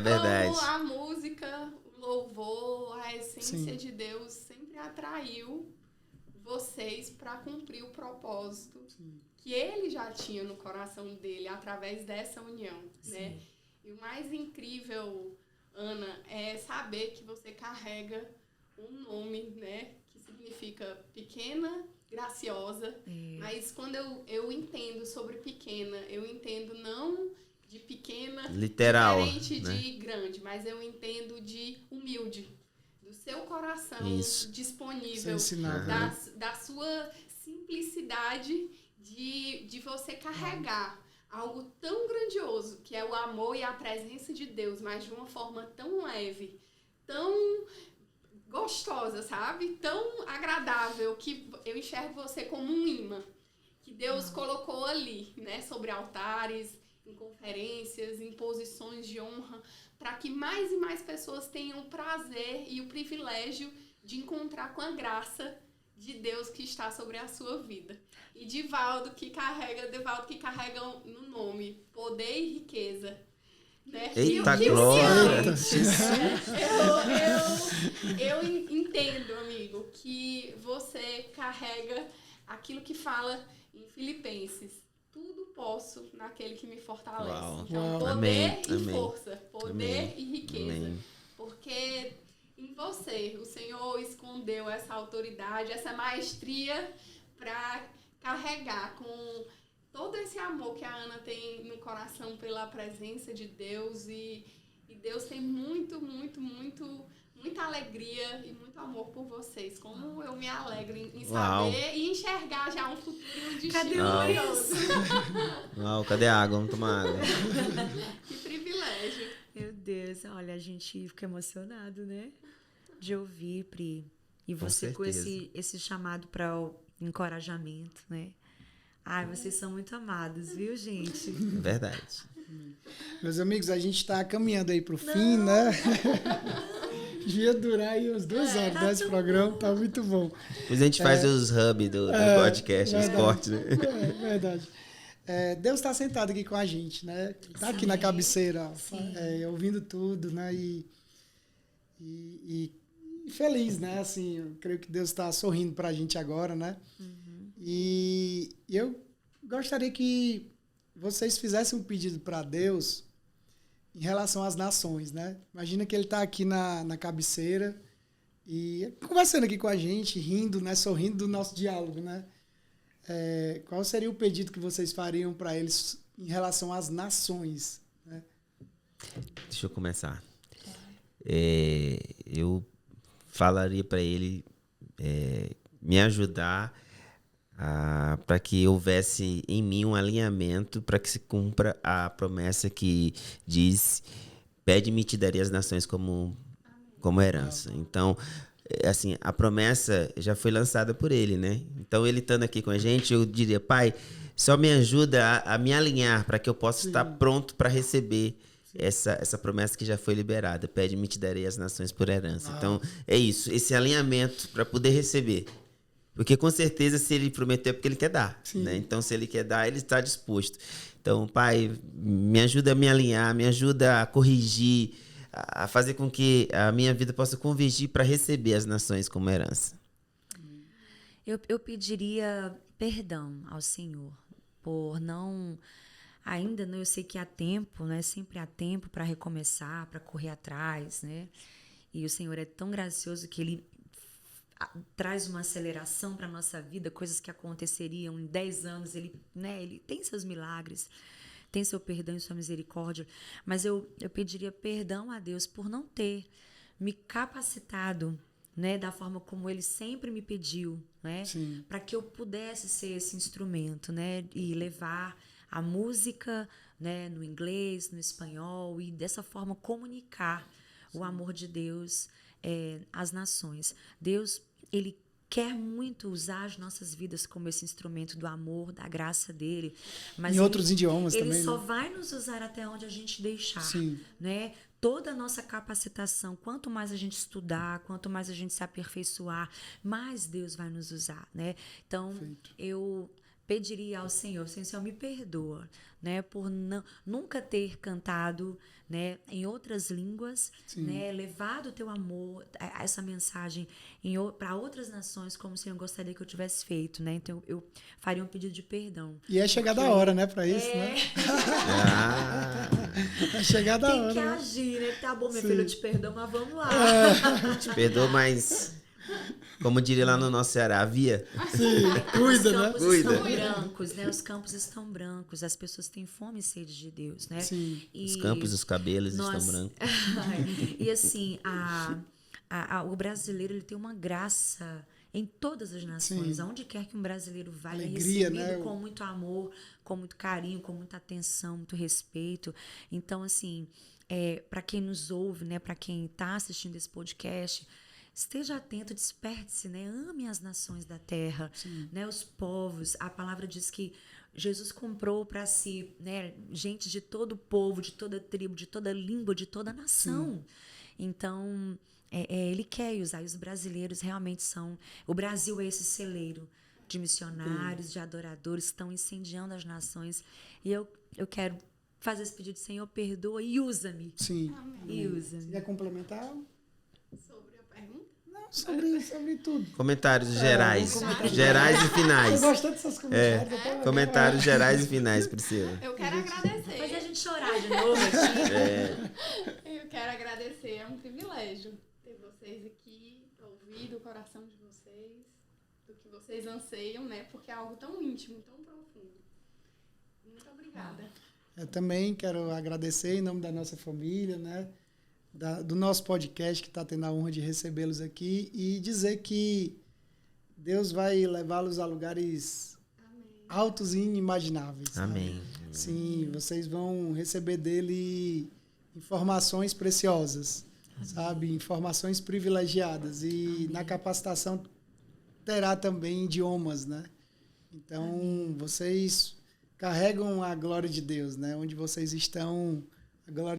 verdade. Como a música, o louvor, a essência de Deus sempre atraiu vocês para cumprir o propósito que ele já tinha no coração dele através dessa união, né? E o mais incrível, Ana, é saber que você carrega um nome, né, que significa pequena, graciosa, mas quando eu entendo sobre pequena, eu entendo não de pequena, literal, diferente, né? De grande, mas eu entendo de humilde, do seu coração disponível, da sua simplicidade de você carregar algo tão grandioso, que é o amor e a presença de Deus, mas de uma forma tão leve, tão gostosa, sabe? Tão agradável, que eu enxergo você como um imã que Deus colocou ali, né? Sobre altares, em conferências, em posições de honra, para que mais e mais pessoas tenham o prazer e o privilégio de encontrar com a graça de Deus que está sobre a sua vida. E Devaldo que carrega no nome poder e riqueza. Né? Eita, glória! Eu entendo, amigo, que você carrega aquilo que fala em Filipenses. Tudo posso naquele que me fortalece. Uau. Então, poder Amém. e força, poder Amém. e riqueza. Amém. Porque em você, o Senhor escondeu essa autoridade, essa maestria para carregar com todo esse amor que a Ana tem no coração pela presença de Deus. E Deus tem muita alegria e muito amor por vocês. Como eu me alegro em saber e enxergar já um futuro e um destino. Cadê Uau, cadê a água? Vamos tomar água. Que privilégio. Meu Deus, olha, a gente fica emocionado, né? De ouvir, Pri. E você com esse chamado para o encorajamento, né? Ai, vocês são muito amados, viu, gente? Verdade. Meus amigos, a gente está caminhando aí pro fim, né? Devia durar aí uns 2 horas, né? Esse programa tá muito bom. Depois a gente faz os hub do podcast, os cortes, né? É verdade. Deus está sentado aqui com a gente, né? Está aqui na cabeceira, ouvindo tudo, né? E feliz, né? Assim, eu creio que Deus está sorrindo para a gente agora, né? E eu gostaria que vocês fizessem um pedido para Deus em relação às nações, né? Imagina que ele está aqui na cabeceira e conversando aqui com a gente, rindo, né? Sorrindo do nosso diálogo, né? Qual seria o pedido que vocês fariam para eles em relação às nações, né? Deixa eu começar. Eu falaria para ele me ajudar para que houvesse em mim um alinhamento para que se cumpra a promessa que diz: pede-me e te darei as nações como herança. Então, assim, a promessa já foi lançada por ele, né? Então, ele estando aqui com a gente, eu diria: Pai, só me ajuda a me alinhar para que eu possa estar pronto para receber essa promessa que já foi liberada. Pede-me e te darei as nações por herança. Então, é isso, esse alinhamento para poder receber. Porque, com certeza, se ele prometeu é porque ele quer dar, né? Então, se ele quer dar, ele está disposto. Então, Pai, me ajuda a me alinhar, me ajuda a corrigir, a fazer com que a minha vida possa convergir para receber as nações como herança. Eu pediria perdão ao Senhor por não... Ainda não, eu sei que há tempo, né? Sempre há tempo para recomeçar, para correr atrás, né? E o Senhor é tão gracioso que Ele traz uma aceleração para a nossa vida, coisas que aconteceriam em 10 anos. Ele tem seus milagres, tem seu perdão e sua misericórdia. Mas eu pediria perdão a Deus por não ter me capacitado, né, da forma como Ele sempre me pediu, né, para que eu pudesse ser esse instrumento, né, e levar a música, né, no inglês, no espanhol, e dessa forma comunicar o amor de Deus às nações. Deus, Ele quer muito usar as nossas vidas como esse instrumento do amor, da graça dele. Mas em outros idiomas ele também. Ele só vai nos usar até onde a gente deixar. Né? Toda a nossa capacitação, quanto mais a gente estudar, quanto mais a gente se aperfeiçoar, mais Deus vai nos usar. Né? Então, eu pediria ao Senhor: Senhor, me perdoa, né, por nunca ter cantado, né, em outras línguas, né, levado o teu amor, essa mensagem para outras nações, como o Senhor gostaria que eu tivesse feito, né? Então eu faria um pedido de perdão. E é chegada a hora, né, para isso, né? É chegada a hora. Tem que agir, né? Tá bom, meu filho, eu te perdoo, mas vamos lá. Te perdoo, mas... Como diria lá no nosso Ceará, havia. Cuida, né? Os campos estão brancos, né? Os campos estão brancos. As pessoas têm fome e sede de Deus, né? Os campos, os cabelos estão brancos. E assim, o brasileiro, ele tem uma graça em todas as nações. Aonde quer que um brasileiro vá, ele é recebido, né, com muito amor, com muito carinho, com muita atenção, muito respeito. Então, assim, para quem nos ouve, né? Para quem está assistindo esse podcast, esteja atento, desperte-se, né? Ame as nações da terra, né? Os povos. A palavra diz que Jesus comprou para si, né, gente de todo o povo, de toda tribo, de toda língua, de toda nação. Então, Ele quer usar. E os brasileiros realmente são... O Brasil é esse celeiro de missionários, de adoradores, que estão incendiando as nações. E eu quero fazer esse pedido: Senhor, perdoa e usa-me. E usa-me. Quer complementar? Sobre tudo. Comentários gerais. Gerais e finais. Eu gostei desses comentários. Comentários gerais e finais, Priscila. Eu quero agradecer. Fazer a gente chorar de novo aqui. Eu quero agradecer. É um privilégio ter vocês aqui, ouvir do coração de vocês, do que vocês anseiam, né? Porque é algo tão íntimo, tão profundo. Muito obrigada. Eu também quero agradecer em nome da nossa família, né? Do nosso podcast, que está tendo a honra de recebê-los aqui, e dizer que Deus vai levá-los a lugares altos e inimagináveis. Amém. Sim, vocês vão receber dele informações preciosas, sabe? Informações privilegiadas. E na capacitação terá também idiomas, né? Então, vocês carregam a glória de Deus, né? Onde vocês estão, a glória